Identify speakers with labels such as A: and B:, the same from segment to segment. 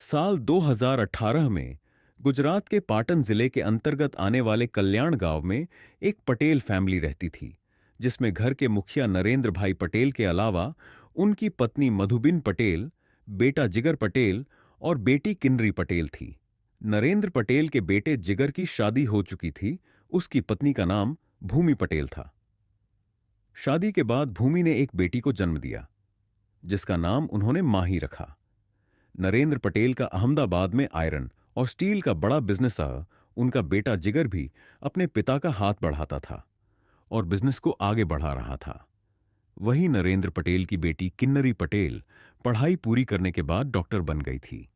A: साल 2018 में गुजरात के पाटन जिले के अंतर्गत आने वाले कल्याण गांव में एक पटेल फैमिली रहती थी, जिसमें घर के मुखिया नरेंद्र भाई पटेल के अलावा उनकी पत्नी मधुबिन पटेल, बेटा जिगर पटेल और बेटी किन्नरी पटेल थी। नरेंद्र पटेल के बेटे जिगर की शादी हो चुकी थी। उसकी पत्नी का नाम भूमि पटेल था। शादी के बाद भूमि ने एक बेटी को जन्म दिया, जिसका नाम उन्होंने माही रखा। नरेंद्र पटेल का अहमदाबाद में आयरन और स्टील का बड़ा बिजनेस था। उनका बेटा जिगर भी अपने पिता का हाथ बढ़ाता था और बिजनेस को आगे बढ़ा रहा था। वहीं नरेंद्र पटेल की बेटी किन्नरी पटेल पढ़ाई पूरी करने के बाद डॉक्टर बन गई थी।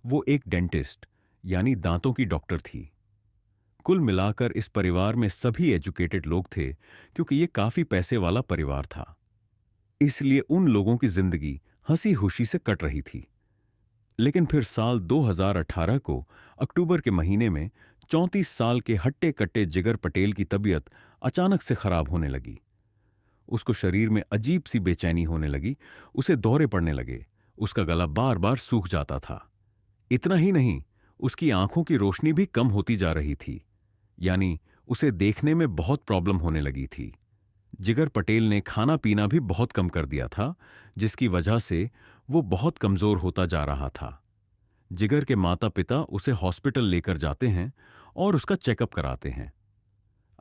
A: वो एक डेंटिस्ट यानी दांतों की डॉक्टर थी। कुल मिलाकर इस परिवार में सभी एजुकेटेड लोग थे, क्योंकि ये काफी पैसे वाला परिवार था। इसलिए उन लोगों की जिंदगी हंसी खुशी से कट रही थी। लेकिन फिर साल 2018 को अक्टूबर के महीने में 34 साल के हट्टे कट्टे जिगर पटेल की तबीयत अचानक से खराब होने लगी। उसको शरीर में अजीब सी बेचैनी होने लगी। उसे दौरे पड़ने लगे। उसका गला बार बार सूख जाता था। इतना ही नहीं, उसकी आंखों की रोशनी भी कम होती जा रही थी, यानी उसे देखने में बहुत प्रॉब्लम होने लगी थी। जिगर पटेल ने खाना पीना भी बहुत कम कर दिया था, जिसकी वजह से वो बहुत कमजोर होता जा रहा था। जिगर के माता पिता उसे हॉस्पिटल लेकर जाते हैं और उसका चेकअप कराते हैं।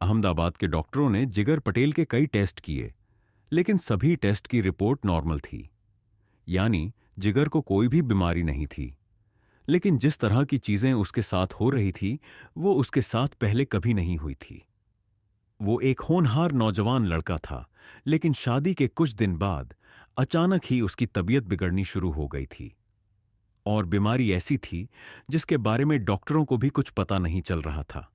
A: अहमदाबाद के डॉक्टरों ने जिगर पटेल के कई टेस्ट किए, लेकिन सभी टेस्ट की रिपोर्ट नॉर्मल थी, यानी जिगर को कोई भी बीमारी नहीं थी। लेकिन जिस तरह की चीजें उसके साथ हो रही थी, वो उसके साथ पहले कभी नहीं हुई थी। वो एक होनहार नौजवान लड़का था, लेकिन शादी के कुछ दिन बाद अचानक ही उसकी तबीयत बिगड़नी शुरू हो गई थी। और बीमारी ऐसी थी जिसके बारे में डॉक्टरों को भी कुछ पता नहीं चल रहा था।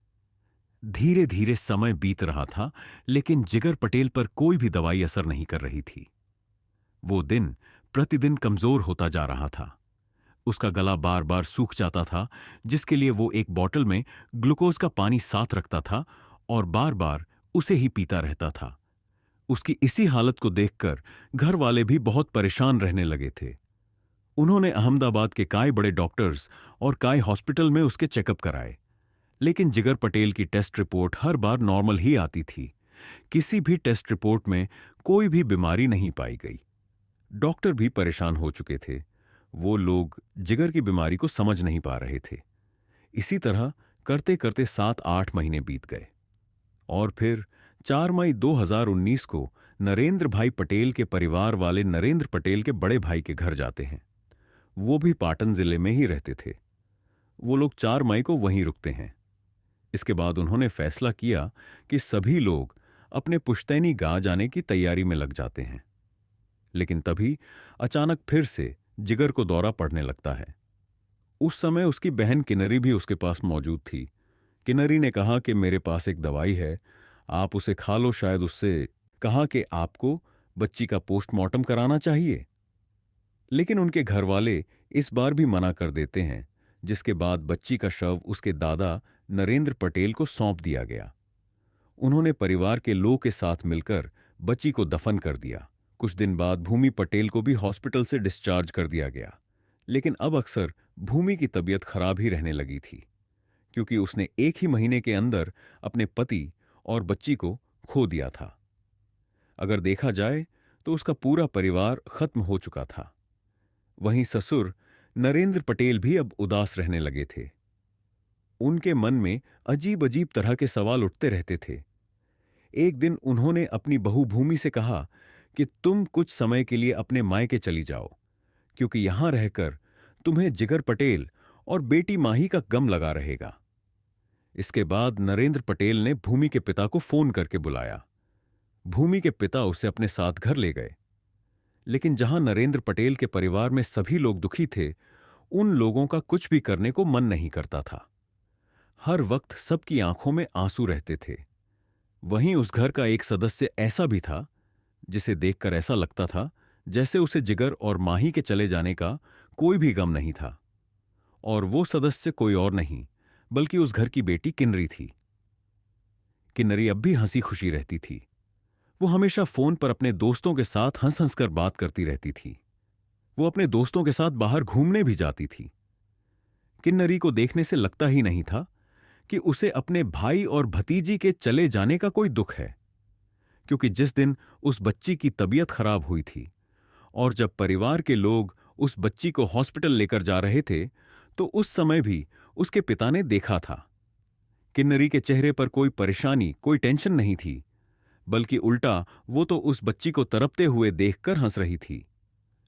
A: धीरे धीरे समय बीत रहा था, लेकिन जिगर पटेल पर कोई भी दवाई असर नहीं कर रही थी। वो दिन प्रतिदिन कमजोर होता जा रहा था। उसका गला बार बार सूख जाता था, जिसके लिए वो एक बोतल में ग्लूकोज का पानी साथ रखता था और बार बार उसे ही पीता रहता था। उसकी इसी हालत को देखकर घर वाले भी बहुत परेशान रहने लगे थे। उन्होंने अहमदाबाद के कई बड़े डॉक्टर्स और कई हॉस्पिटल में उसके चेकअप कराए, लेकिन जिगर पटेल की टेस्ट रिपोर्ट हर बार नॉर्मल ही आती थी। किसी भी टेस्ट रिपोर्ट में कोई भी बीमारी नहीं पाई गई। डॉक्टर भी परेशान हो चुके थे। वो लोग जिगर की बीमारी को समझ नहीं पा रहे थे। इसी तरह करते करते 7-8 महीने बीत गए और फिर 4 मई 2019 को नरेंद्र भाई पटेल के परिवार वाले नरेंद्र पटेल के बड़े भाई के घर जाते हैं। वो भी पाटन जिले में ही रहते थे। वो लोग 4 मई को वहीं रुकते हैं। इसके बाद उन्होंने फैसला किया कि सभी लोग अपने पुश्तैनी गांव जाने की तैयारी में लग जाते हैं। लेकिन तभी अचानक फिर से जिगर को दौरा पड़ने लगता है। उस समय उसकी बहन किन्नरी भी उसके पास मौजूद थी। किन्नरी ने कहा कि मेरे पास एक दवाई है, आप उसे खा लो, शायद उससे। कहा कि आपको बच्ची का पोस्टमार्टम कराना चाहिए। लेकिन उनके घर वाले इस बार भी मना कर देते हैं, जिसके बाद बच्ची का शव उसके दादा नरेंद्र पटेल को सौंप दिया गया। उन्होंने परिवार के लोग के साथ मिलकर बच्ची को दफन कर दिया। कुछ दिन बाद भूमि पटेल को भी हॉस्पिटल से डिस्चार्ज कर दिया गया। लेकिन अब अक्सर भूमि की तबीयत खराब ही रहने लगी थी, क्योंकि उसने एक ही महीने के अंदर अपने पति और बच्ची को खो दिया था। अगर देखा जाए तो उसका पूरा परिवार खत्म हो चुका था। वहीं ससुर नरेंद्र पटेल भी अब उदास रहने लगे थे। उनके मन में अजीब अजीब तरह के सवाल उठते रहते थे। एक दिन उन्होंने अपनी बहू भूमि से कहा कि तुम कुछ समय के लिए अपने मायके चली जाओ, क्योंकि यहां रहकर तुम्हें जिगर पटेल और बेटी माही का गम लगा रहेगा। इसके बाद नरेंद्र पटेल ने भूमि के पिता को फोन करके बुलाया। भूमि के पिता उसे अपने साथ घर ले गए। लेकिन जहां नरेंद्र पटेल के परिवार में सभी लोग दुखी थे, उन लोगों का कुछ भी करने को मन नहीं करता था। हर वक्त सबकी आंखों में आंसू रहते थे। वहीं उस घर का एक सदस्य ऐसा भी था जिसे देखकर ऐसा लगता था जैसे उसे जिगर और माही के चले जाने का कोई भी गम नहीं था। और वो सदस्य कोई और नहीं बल्कि उस घर की बेटी किन्नरी थी। किन्नरी अब भी हंसी खुशी रहती थी। वो हमेशा फोन पर अपने दोस्तों के साथ हंस हंस कर बात करती रहती थी। वो अपने दोस्तों के साथ बाहर घूमने भी जाती थी। किन्नरी को देखने से लगता ही नहीं था कि उसे अपने भाई और भतीजी के चले जाने का कोई दुख है, क्योंकि जिस दिन उस बच्ची की तबीयत खराब हुई थी और जब परिवार के लोग उस बच्ची को हॉस्पिटल लेकर जा रहे थे, तो उस समय भी उसके पिता ने देखा था। किन्नरी के चेहरे पर कोई परेशानी, कोई टेंशन नहीं थी, बल्कि उल्टा वो तो उस बच्ची को तड़पते हुए देखकर हंस रही थी।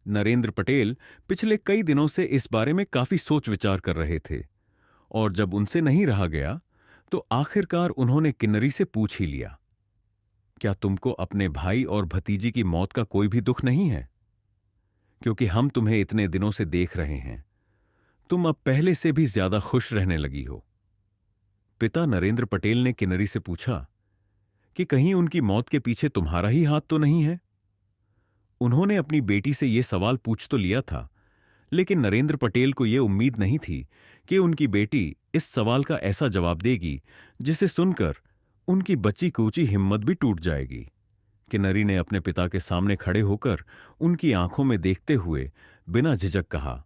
A: नरेंद्र पटेल पिछले कई दिनों से इस बारे में काफी सोच विचार कर रहे थे, और जब उनसे नहीं रहा गया तो आखिरकार उन्होंने किन्नरी से पूछ ही लिया, क्या तुमको अपने भाई और भतीजी की मौत का कोई भी दुख नहीं है? क्योंकि हम तुम्हें इतने दिनों से देख रहे हैं, तुम अब पहले से भी ज्यादा खुश रहने लगी हो। पिता नरेंद्र पटेल ने किन्नरी से पूछा कि कहीं उनकी मौत के पीछे तुम्हारा ही हाथ तो नहीं है? उन्होंने अपनी बेटी से यह सवाल पूछ तो लिया था, लेकिन नरेंद्र पटेल को यह उम्मीद नहीं थी कि उनकी बेटी इस सवाल का ऐसा जवाब देगी जिसे सुनकर उनकी बची कूची हिम्मत भी टूट जाएगी। किन्नरी ने अपने पिता के सामने खड़े होकर उनकी आंखों में देखते हुए बिना झिझक कहा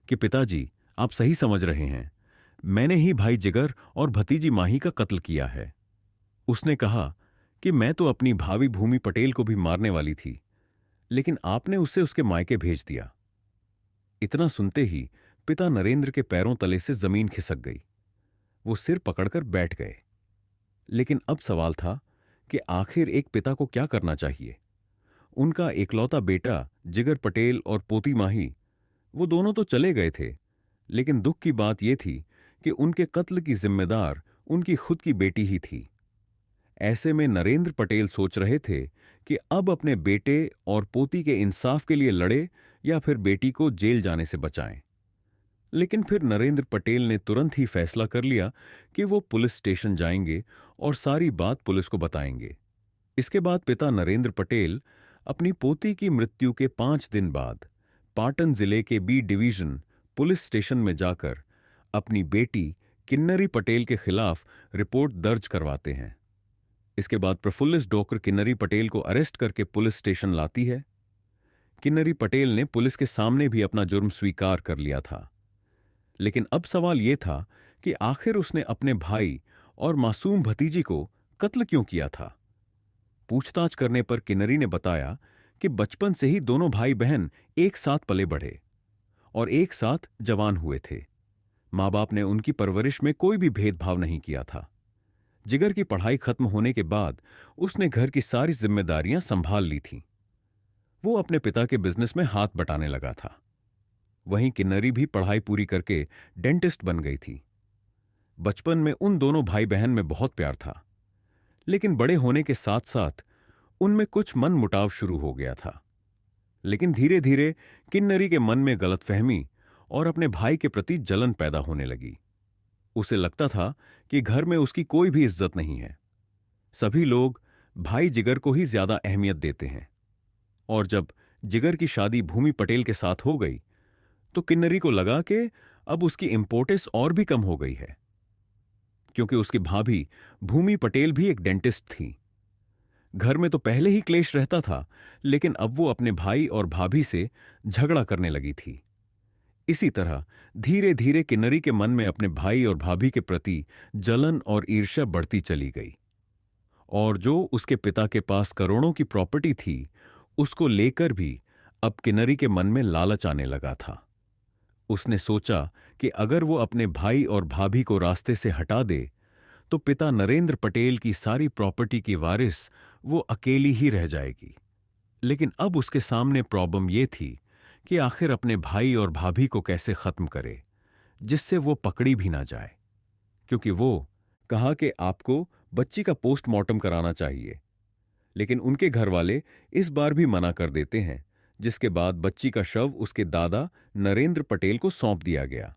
A: कि पिताजी, आप सही समझ रहे हैं, मैंने ही भाई जिगर और भतीजी माही का कत्ल किया है। उसने कहा कि मैं तो अपनी भाभी भूमि पटेल को भी मारने वाली थी, लेकिन आपने उसे उसके मायके भेज दिया। इतना सुनते ही पिता नरेंद्र के पैरों तले से जमीन खिसक गई। वो सिर पकड़कर बैठ गए। लेकिन अब सवाल था कि आखिर एक पिता को क्या करना चाहिए। उनका इकलौता बेटा जिगर पटेल और पोती माही, वो दोनों तो चले गए थे, लेकिन दुख की बात यह थी कि उनके कत्ल की जिम्मेदार उनकी खुद की बेटी ही थी। ऐसे में नरेंद्र पटेल सोच रहे थे कि अब अपने बेटे और पोती के इंसाफ के लिए लड़े या फिर बेटी को जेल जाने से बचाएं। लेकिन फिर नरेंद्र पटेल ने तुरंत ही फैसला कर लिया कि वो पुलिस स्टेशन जाएंगे और सारी बात पुलिस को बताएंगे। इसके बाद पिता नरेंद्र पटेल अपनी पोती की मृत्यु के 5 दिन बाद पाटन जिले के बी डिवीजन पुलिस स्टेशन में जाकर अपनी बेटी किन्नरी पटेल के खिलाफ रिपोर्ट दर्ज करवाते हैं। इसके बाद प्रफुल्लित डॉक्टर किन्नरी पटेल को अरेस्ट करके पुलिस स्टेशन लाती है। किन्नरी पटेल ने पुलिस के सामने भी अपना जुर्म स्वीकार कर लिया था, लेकिन अब सवाल यह था कि आखिर उसने अपने भाई और मासूम भतीजी को कत्ल क्यों किया था। पूछताछ करने पर किन्नरी ने बताया कि बचपन से ही दोनों भाई बहन एक साथ पले बढ़े और एक साथ जवान हुए थे। मां बाप ने उनकी परवरिश में कोई भी भेदभाव नहीं किया था। जिगर की पढ़ाई खत्म होने के बाद उसने घर की सारी जिम्मेदारियां संभाल ली थीं। वो अपने पिता के बिजनेस में हाथ बटाने लगा था। वहीं किन्नरी भी पढ़ाई पूरी करके डेंटिस्ट बन गई थी। बचपन में उन दोनों भाई बहन में बहुत प्यार था, लेकिन बड़े होने के साथ साथ उनमें कुछ मन मुटाव शुरू हो गया था। लेकिन धीरे धीरे किन्नरी के मन में गलतफहमी और अपने भाई के प्रति जलन पैदा होने लगी। उसे लगता था कि घर में उसकी कोई भी इज्जत नहीं है। सभी लोग भाई जिगर को ही ज्यादा अहमियत देते हैं। और जब जिगर की शादी भूमि पटेल के साथ हो गई तो किन्नरी को लगा कि अब उसकी इंपोर्टेंस और भी कम हो गई है, क्योंकि उसकी भाभी भूमि पटेल भी एक डेंटिस्ट थी। घर में तो पहले ही क्लेश रहता था, लेकिन अब वो अपने भाई और भाभी से झगड़ा करने लगी थी। इसी तरह धीरे धीरे किन्नरी के मन में अपने भाई और भाभी के प्रति जलन और ईर्ष्या बढ़ती चली गई। और जो उसके पिता के पास करोड़ों की प्रॉपर्टी थी, उसको लेकर भी अब किन्नरी के मन में लालच आने लगा था। उसने सोचा कि अगर वो अपने भाई और भाभी को रास्ते से हटा दे तो पिता नरेंद्र पटेल की सारी प्रॉपर्टी की वारिस वो अकेली ही रह जाएगी। लेकिन अब उसके सामने प्रॉब्लम यह थी कि आखिर अपने भाई और भाभी को कैसे खत्म करे जिससे वो पकड़ी भी ना जाए, क्योंकि वो कहा कि आपको बच्ची का पोस्टमार्टम कराना चाहिए, लेकिन उनके घर वाले इस बार भी मना कर देते हैं, जिसके बाद बच्ची का शव उसके दादा नरेंद्र पटेल को सौंप दिया गया।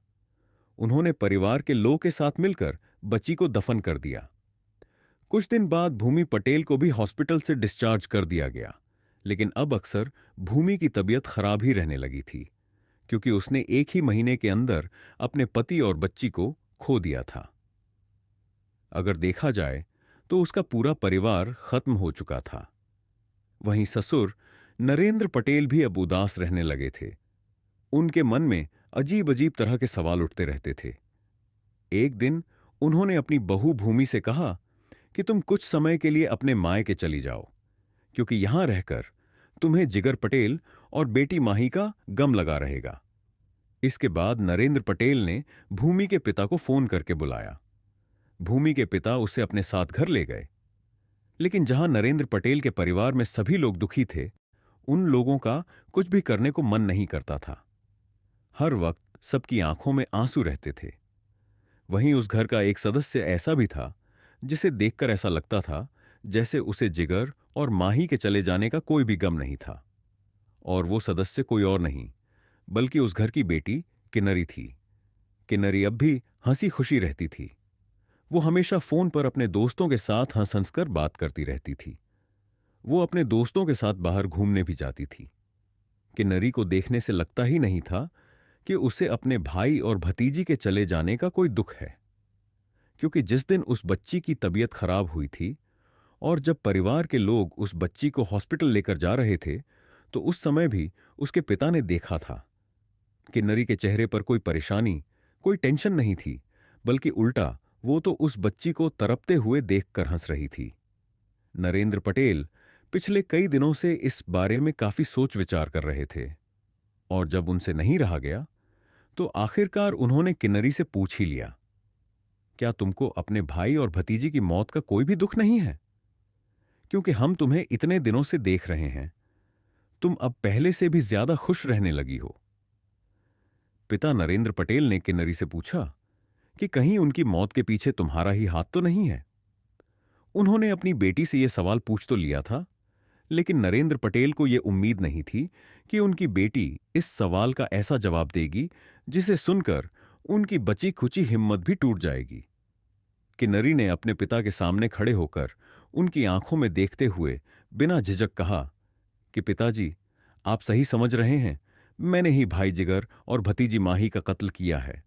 A: उन्होंने परिवार के लोग के साथ मिलकर बच्ची को दफन कर दिया। कुछ दिन बाद भूमि पटेल को भी हॉस्पिटल से डिस्चार्ज कर दिया गया, लेकिन अब अक्सर भूमि की तबीयत खराब ही रहने लगी थी, क्योंकि उसने एक ही महीने के अंदर अपने पति और बच्ची को खो दिया था। अगर देखा जाए तो उसका पूरा परिवार खत्म हो चुका था। वहीं ससुर नरेंद्र पटेल भी अब उदास रहने लगे थे, उनके मन में अजीब अजीब तरह के सवाल उठते रहते थे। एक दिन उन्होंने अपनी बहू भूमि से कहा कि तुम कुछ समय के लिए अपने मायके चली जाओ, क्योंकि यहां रहकर तुम्हें जिगर पटेल और बेटी माही का गम लगा रहेगा। इसके बाद नरेंद्र पटेल ने भूमि के पिता को फोन करके बुलाया। भूमि के पिता उसे अपने साथ घर ले गए। लेकिन जहां नरेंद्र पटेल के परिवार में सभी लोग दुखी थे, उन लोगों का कुछ भी करने को मन नहीं करता था। हर वक्त सबकी आंखों में आंसू रहते थे। वहीं उस घर का एक सदस्य ऐसा भी था जिसे देखकर ऐसा लगता था जैसे उसे जिगर और माही के चले जाने का कोई भी गम नहीं था। और वो सदस्य कोई और नहीं बल्कि उस घर की बेटी किन्नरी थी। किन्नरी अब भी हंसी खुशी रहती थी। वो हमेशा फोन पर अपने दोस्तों के साथ हंस हंस कर बात करती रहती थी। वो अपने दोस्तों के साथ बाहर घूमने भी जाती थी। किन्नरी को देखने से लगता ही नहीं था कि उसे अपने भाई और भतीजी के चले जाने का कोई दुख है, क्योंकि जिस दिन उस बच्ची की तबीयत खराब हुई थी और जब परिवार के लोग उस बच्ची को हॉस्पिटल लेकर जा रहे थे, तो उस समय भी उसके पिता ने देखा था। किन्नरी के चेहरे पर कोई परेशानी, कोई टेंशन नहीं थी, बल्कि उल्टा वो तो उस बच्ची को तड़पते हुए देखकर हंस रही थी। नरेंद्र पटेल पिछले कई दिनों से इस बारे में काफी सोच विचार कर रहे थे, और जब उनसे नहीं रहा गया तो आखिरकार उन्होंने किन्नरी से पूछ ही लिया, क्या तुमको अपने भाई और भतीजी की मौत का कोई भी दुख नहीं है? क्योंकि हम तुम्हें इतने दिनों से देख रहे हैं, तुम अब पहले से भी ज्यादा खुश रहने लगी हो। पिता नरेंद्र पटेल ने किन्नरी से पूछा कि कहीं उनकी मौत के पीछे तुम्हारा ही हाथ तो नहीं है? उन्होंने अपनी बेटी से यह सवाल पूछ तो लिया था, लेकिन नरेंद्र पटेल को यह उम्मीद नहीं थी कि उनकी बेटी इस सवाल का ऐसा जवाब देगी जिसे सुनकर उनकी बची खुची हिम्मत भी टूट जाएगी। किन्नरी ने अपने पिता के सामने खड़े होकर उनकी आंखों में देखते हुए बिना झिझक कहा कि पिताजी, आप सही समझ रहे हैं, मैंने ही भाई जिगर और भतीजी माही का कत्ल किया है।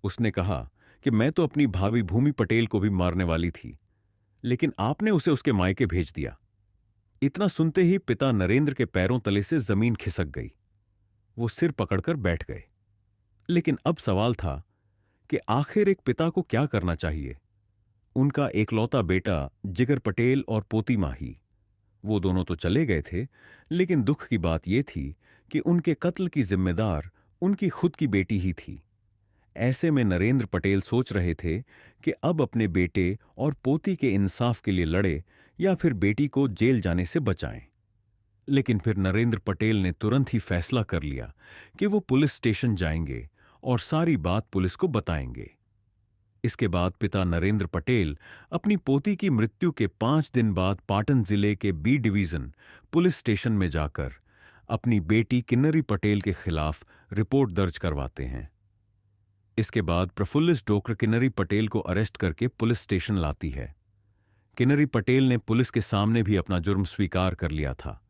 A: उसने कहा कि मैं तो अपनी भाभी भूमि पटेल को भी मारने वाली थी, लेकिन आपने उसे उसके मायके भेज दिया। इतना सुनते ही पिता नरेंद्र के पैरों तले से जमीन खिसक गई। वो सिर पकड़कर बैठ गए। लेकिन अब सवाल था कि आखिर एक पिता को क्या करना चाहिए। उनका एकलौता बेटा जिगर पटेल और पोती माही, वो दोनों तो चले गए थे, लेकिन दुख की बात यह थी कि उनके कत्ल की जिम्मेदार उनकी खुद की बेटी ही थी। ऐसे में नरेंद्र पटेल सोच रहे थे कि अब अपने बेटे और पोती के इंसाफ के लिए लड़े या फिर बेटी को जेल जाने से बचाएं। लेकिन फिर नरेंद्र पटेल ने तुरंत ही फैसला कर लिया कि वो पुलिस स्टेशन जाएंगे और सारी बात पुलिस को बताएंगे। इसके बाद पिता नरेंद्र पटेल अपनी पोती की मृत्यु के 5 दिन बाद पाटन जिले के बी डिवीजन पुलिस स्टेशन में जाकर अपनी बेटी किन्नरी पटेल के खिलाफ रिपोर्ट दर्ज करवाते हैं। इसके बाद प्रफुल्लित डोकर किन्नरी पटेल को अरेस्ट करके पुलिस स्टेशन लाती है। किन्नरी पटेल ने पुलिस के सामने भी अपना जुर्म स्वीकार कर लिया था,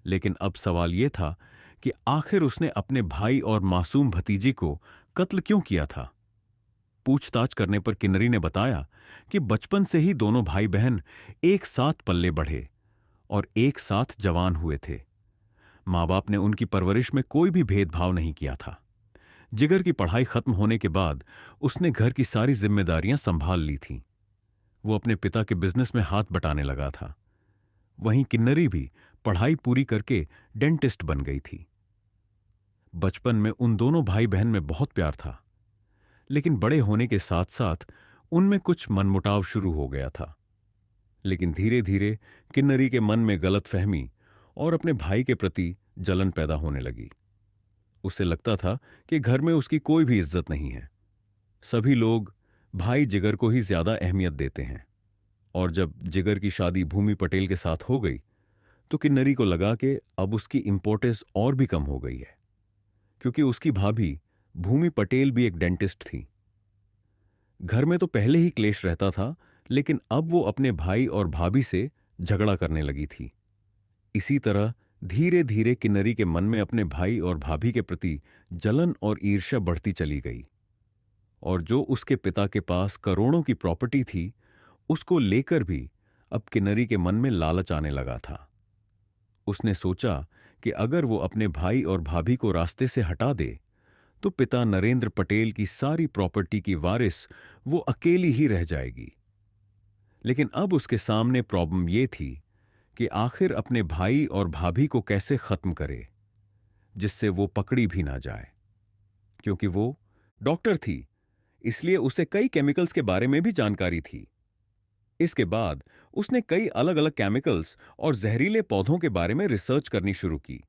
A: लेकिन अब सवाल यह था कि आखिर उसने अपने भाई और मासूम भतीजी को कत्ल क्यों किया था। पूछताछ करने पर किन्नरी ने बताया कि बचपन से ही दोनों भाई बहन एक साथ पल्ले बढ़े और एक साथ जवान हुए थे। मां बाप ने उनकी परवरिश में कोई भी भेदभाव नहीं किया था। जिगर की पढ़ाई खत्म होने के बाद उसने घर की सारी जिम्मेदारियां संभाल ली थीं। वो अपने पिता के बिजनेस में हाथ बटाने लगा था। वहीं किन्नरी भी पढ़ाई पूरी करके डेंटिस्ट बन गई थी। बचपन में उन दोनों भाई बहन में बहुत प्यार था, लेकिन बड़े होने के साथ साथ उनमें कुछ मनमुटाव शुरू हो गया था। लेकिन धीरे धीरे किन्नरी के मन में गलतफहमी और अपने भाई के प्रति जलन पैदा होने लगी। उसे लगता था कि घर में उसकी कोई भी इज्जत नहीं है। सभी लोग भाई जिगर को ही ज्यादा अहमियत देते हैं। और जब जिगर की शादी भूमि पटेल के साथ हो गई तो किन्नरी को लगा कि अब उसकी इंपॉर्टेंस और भी कम हो गई है, क्योंकि उसकी भाभी भूमि पटेल भी एक डेंटिस्ट थी। घर में तो पहले ही क्लेश रहता था, लेकिन अब वो अपने भाई और भाभी से झगड़ा करने लगी थी। इसी तरह धीरे धीरे किन्नरी के मन में अपने भाई और भाभी के प्रति जलन और ईर्ष्या बढ़ती चली गई। और जो उसके पिता के पास करोड़ों की प्रॉपर्टी थी, उसको लेकर भी अब किन्नरी के मन में लालच आने लगा था। उसने सोचा कि अगर वो अपने भाई और भाभी को रास्ते से हटा दे तो पिता नरेंद्र पटेल की सारी प्रॉपर्टी की वारिस वो अकेली ही रह जाएगी। लेकिन अब उसके सामने प्रॉब्लम ये थी कि आखिर अपने भाई और भाभी को कैसे खत्म करे जिससे वो पकड़ी भी ना जाए। क्योंकि वो डॉक्टर थी, इसलिए उसे कई केमिकल्स के बारे में भी जानकारी थी। इसके बाद उसने कई अलग अलग केमिकल्स और जहरीले पौधों के बारे में रिसर्च करनी शुरू की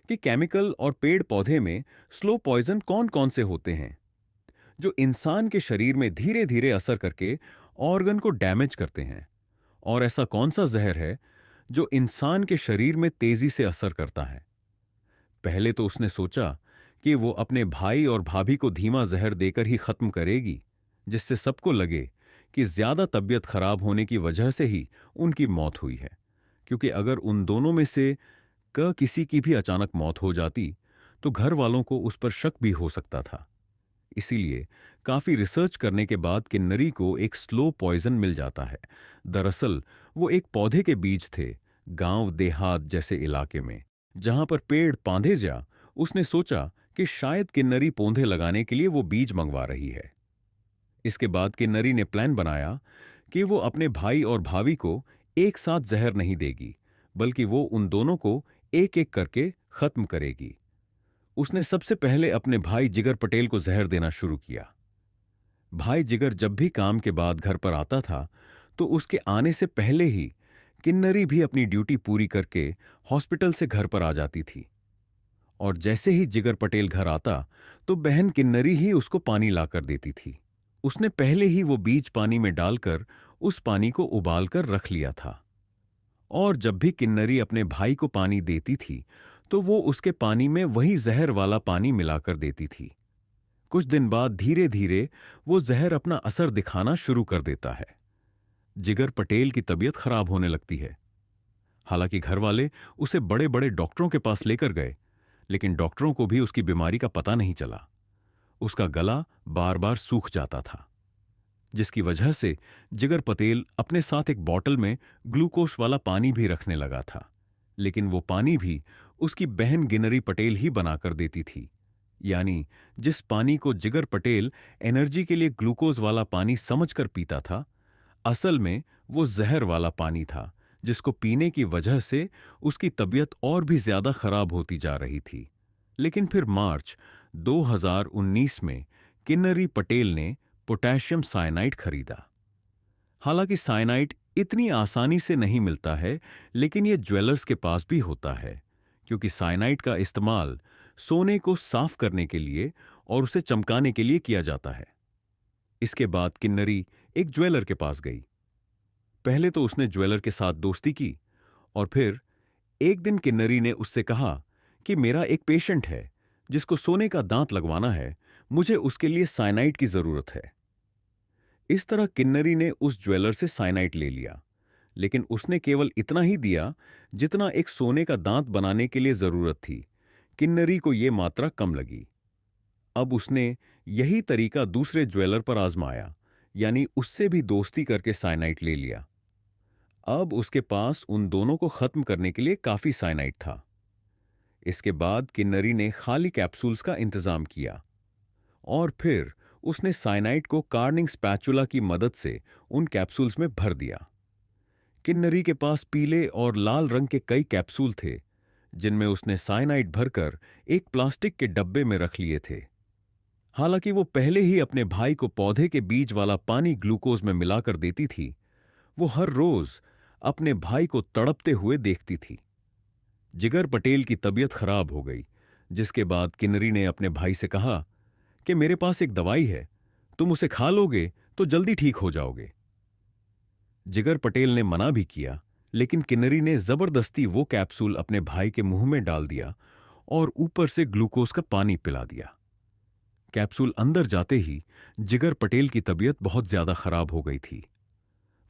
A: कि केमिकल और पेड़ पौधे में स्लो पॉइजन कौन कौन से होते हैं जो इंसान के शरीर में धीरे धीरे असर करके ऑर्गन को डैमेज करते हैं, और ऐसा कौन सा जहर है जो इंसान के शरीर में तेजी से असर करता है। पहले तो उसने सोचा कि वो अपने भाई और भाभी को धीमा जहर देकर ही खत्म करेगी, जिससे सबको लगे कि ज्यादा तबीयत खराब होने की वजह से ही उनकी मौत हुई है। क्योंकि अगर उन दोनों में से किसी की भी अचानक मौत हो जाती तो घर वालों को उस पर शक भी हो सकता था। इसीलिए काफी रिसर्च करने के बाद किन्नरी को एक स्लो पॉइजन मिल जाता है। दरअसल वो एक पौधे के बीज थे, गांव देहात जैसे इलाके में जहां पर पेड़ पांधे जा। उसने सोचा कि शायद किन्नरी पौधे लगाने के लिए वो बीज मंगवा रही है। इसके बाद किन्नरी ने प्लान बनाया कि वो अपने भाई और भाभी को एक साथ जहर नहीं देगी, बल्कि वो उन दोनों को एक एक करके खत्म करेगी। उसने सबसे पहले अपने भाई जिगर पटेल को जहर देना शुरू किया। भाई जिगर जब भी काम के बाद घर पर आता था तो उसके आने से पहले ही किन्नरी भी अपनी ड्यूटी पूरी करके हॉस्पिटल से घर पर आ जाती थी। और जैसे ही जिगर पटेल घर आता तो बहन किन्नरी ही उसको पानी लाकर देती थी। उसने पहले ही वो बीज पानी में डालकर उस पानी को उबाल कर रख लिया था, और जब भी किन्नरी अपने भाई को पानी देती थी तो वो उसके पानी में वही जहर वाला पानी मिलाकर देती थी। कुछ दिन बाद धीरे धीरे वो जहर अपना असर दिखाना शुरू कर देता है। जिगर पटेल की तबीयत खराब होने लगती है। हालांकि घर वाले उसे बड़े बड़े डॉक्टरों के पास लेकर गए, लेकिन डॉक्टरों को भी उसकी बीमारी का पता नहीं चला। उसका गला बार बार सूख जाता था, जिसकी वजह से जिगर पटेल अपने साथ एक बॉटल में ग्लूकोज वाला पानी भी रखने लगा था। लेकिन वो पानी भी उसकी बहन गिनरी पटेल ही बनाकर देती थी। यानी जिस पानी को जिगर पटेल एनर्जी के लिए ग्लूकोज वाला पानी समझकर पीता था, असल में वो जहर वाला पानी था, जिसको पीने की वजह से उसकी तबीयत और भी ज्यादा खराब होती जा रही थी। लेकिन फिर मार्च 2019 में किन्नरी पटेल ने पोटेशियम साइनाइड खरीदा। हालांकि साइनाइड इतनी आसानी से नहीं मिलता है, लेकिन यह ज्वेलर्स के पास भी होता है, क्योंकि साइनाइड का इस्तेमाल सोने को साफ करने के लिए और उसे चमकाने के लिए किया जाता है। इसके बाद किन्नरी एक ज्वेलर के पास गई। पहले तो उसने ज्वेलर के साथ दोस्ती की, और फिर एक दिन किन्नरी ने उससे कहा कि मेरा एक पेशेंट है जिसको सोने का दांत लगवाना है, मुझे उसके लिए साइनाइड की जरूरत है। इस तरह किन्नरी ने उस ज्वेलर से साइनाइड ले लिया, लेकिन उसने केवल इतना ही दिया जितना एक सोने का दांत बनाने के लिए जरूरत थी। किन्नरी को यह मात्रा कम लगी। अब उसने यही तरीका दूसरे ज्वेलर पर आजमाया, यानी उससे भी दोस्ती करके साइनाइड ले लिया। अब उसके पास उन दोनों को खत्म करने के लिए काफी साइनाइड था। इसके बाद किन्नरी ने खाली कैप्सूल्स का इंतजाम किया, और फिर उसने साइनाइड को कार्निंग स्पैचुला की मदद से उन कैप्सूल्स में भर दिया। किन्नरी के पास पीले और लाल रंग के कई कैप्सूल थे, जिनमें उसने साइनाइड भरकर एक प्लास्टिक के डब्बे में रख लिए थे। हालांकि वो पहले ही अपने भाई को पौधे के बीज वाला पानी ग्लूकोज में मिलाकर देती थी, वो हर रोज अपने भाई को तड़पते हुए देखती थी। जिगर पटेल की तबीयत खराब हो गई, जिसके बाद किन्नरी ने अपने भाई से कहा कि मेरे पास एक दवाई है, तुम उसे खा लोगे तो जल्दी ठीक हो जाओगे। जिगर पटेल ने मना भी किया, लेकिन किन्नरी ने जबरदस्ती वो कैप्सूल अपने भाई के मुंह में डाल दिया और ऊपर से ग्लूकोज का पानी पिला दिया। कैप्सूल अंदर जाते ही जिगर पटेल की तबीयत बहुत ज्यादा खराब हो गई थी।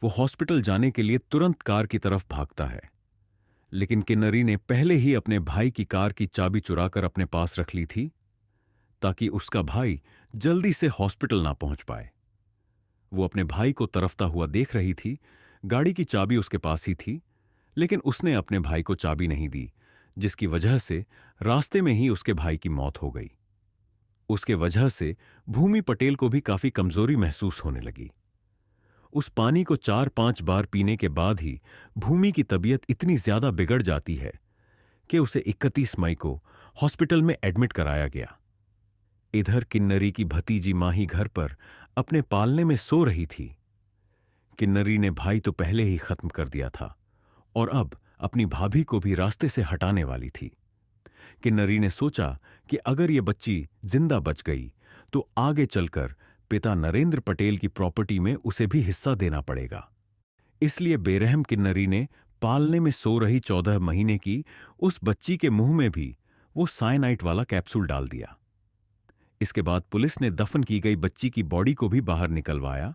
A: वो हॉस्पिटल जाने के लिए तुरंत कार की तरफ भागता है, लेकिन किन्नरी ने पहले ही अपने भाई की कार की चाबी चुराकर अपने पास रख ली थी, ताकि उसका भाई जल्दी से हॉस्पिटल ना पहुंच पाए। वो अपने भाई को तरफता हुआ देख रही थी। गाड़ी की चाबी उसके पास ही थी, लेकिन उसने अपने भाई को चाबी नहीं दी, जिसकी वजह से रास्ते में ही उसके भाई की मौत हो गई। उसके वजह से भूमि पटेल को भी काफी कमजोरी महसूस होने लगी। उस पानी को 4-5 बार पीने के बाद ही भूमि की तबीयत इतनी ज्यादा बिगड़ जाती है कि उसे 31 मई को हॉस्पिटल में एडमिट कराया गया। इधर किन्नरी की भतीजी माही घर पर अपने पालने में सो रही थी। किन्नरी ने भाई तो पहले ही खत्म कर दिया था और अब अपनी भाभी को भी रास्ते से हटाने वाली थी। किन्नरी ने सोचा कि अगर ये बच्ची जिंदा बच गई तो आगे चलकर पिता नरेंद्र पटेल की प्रॉपर्टी में उसे भी हिस्सा देना पड़ेगा। इसलिए बेरहम किन्नरी ने पालने में सो रही 14 महीने की उस बच्ची के मुंह में भी वो साइनाइट वाला कैप्सूल डाल दिया। इसके बाद पुलिस ने दफन की गई बच्ची की बॉडी को भी बाहर निकलवाया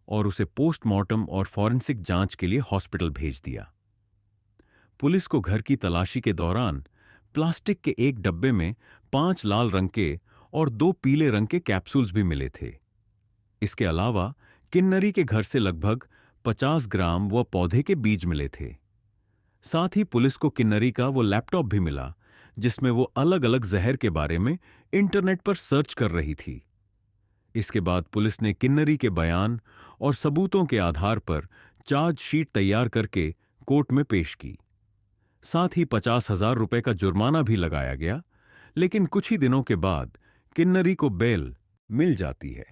A: और उसे पोस्टमार्टम और फॉरेंसिक जांच के लिए हॉस्पिटल भेज दिया। पुलिस को घर की तलाशी के दौरान प्लास्टिक के एक डब्बे में 5 लाल रंग के और 2 पीले रंग के कैप्सूल्स भी मिले थे। इसके अलावा किन्नरी के घर से लगभग 50 ग्राम व पौधे के बीज मिले थे। साथ ही पुलिस को किन्नरी का वो लैपटॉप भी मिला जिसमें वो अलग अलग जहर के बारे में इंटरनेट पर सर्च कर रही थी। इसके बाद पुलिस ने किन्नरी के बयान और सबूतों के आधार पर चार्जशीट तैयार करके कोर्ट में पेश की। साथ ही 50,000 रुपए का जुर्माना भी लगाया गया, लेकिन कुछ ही दिनों के बाद किन्नरी को बेल मिल जाती है।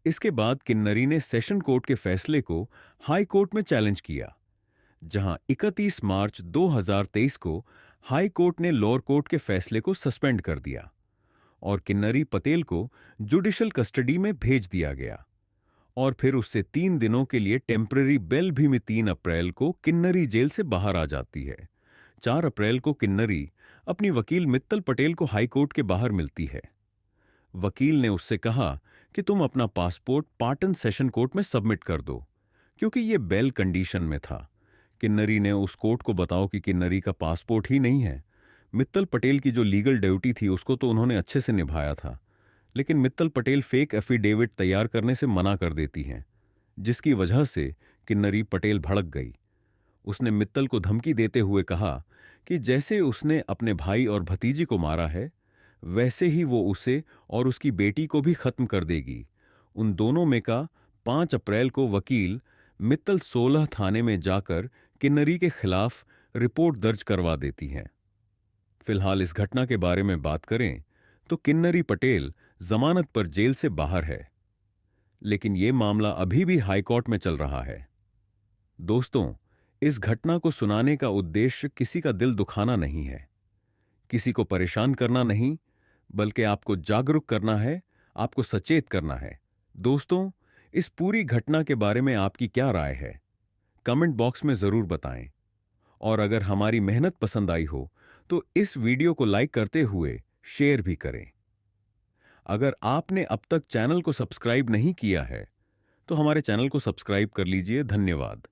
A: इसके बाद किन्नरी ने सेशन कोर्ट के फैसले को हाई कोर्ट में चैलेंज किया, जहां 31 मार्च 2023 को हाई कोर्ट ने लोअर कोर्ट के फैसले को सस्पेंड कर दिया और किन्नरी पटेल को जुडिशियल कस्टडी में भेज दिया गया और फिर उससे 3 दिनों के लिए टेम्पररी बेल भी में 3 अप्रैल को किन्नरी जेल से बाहर आ जाती है। 4 अप्रैल को किन्नरी अपनी वकील मित्तल पटेल को हाई कोर्ट के बाहर मिलती है। वकील ने उससे कहा कि तुम अपना पासपोर्ट पाटन सेशन कोर्ट में सबमिट कर दो, क्योंकि यह बेल कंडीशन में था। किन्नरी ने उस कोर्ट को बताओ कि किन्नरी का पासपोर्ट ही नहीं है। मित्तल पटेल की जो लीगल ड्यूटी थी उसको तो उन्होंने अच्छे से निभाया था, लेकिन मित्तल पटेल फेक एफिडेविट तैयार करने से मना कर देती हैं, जिसकी वजह से किन्नरी पटेल भड़क गई। उसने मित्तल को धमकी देते हुए कहा कि जैसे उसने अपने भाई और भतीजी को मारा है, वैसे ही वो उसे और उसकी बेटी को भी खत्म कर देगी। उन दोनों में का 5 अप्रैल को वकील मित्तल 16 थाने में जाकर किन्नरी के खिलाफ रिपोर्ट दर्ज करवा देती हैं। फिलहाल इस घटना के बारे में बात करें तो किन्नरी पटेल जमानत पर जेल से बाहर है, लेकिन यह मामला अभी भी हाईकोर्ट में चल रहा है। दोस्तों, इस घटना को सुनाने का उद्देश्य किसी का दिल दुखाना नहीं है, किसी को परेशान करना नहीं, बल्कि आपको जागरूक करना है, आपको सचेत करना है। दोस्तों, इस पूरी घटना के बारे में आपकी क्या राय है? कमेंट बॉक्स में जरूर बताएं। और अगर हमारी मेहनत पसंद आई हो तो इस वीडियो को लाइक करते हुए शेयर भी करें। अगर आपने अब तक चैनल को सब्सक्राइब नहीं किया है तो हमारे चैनल को सब्सक्राइब कर लीजिए। धन्यवाद।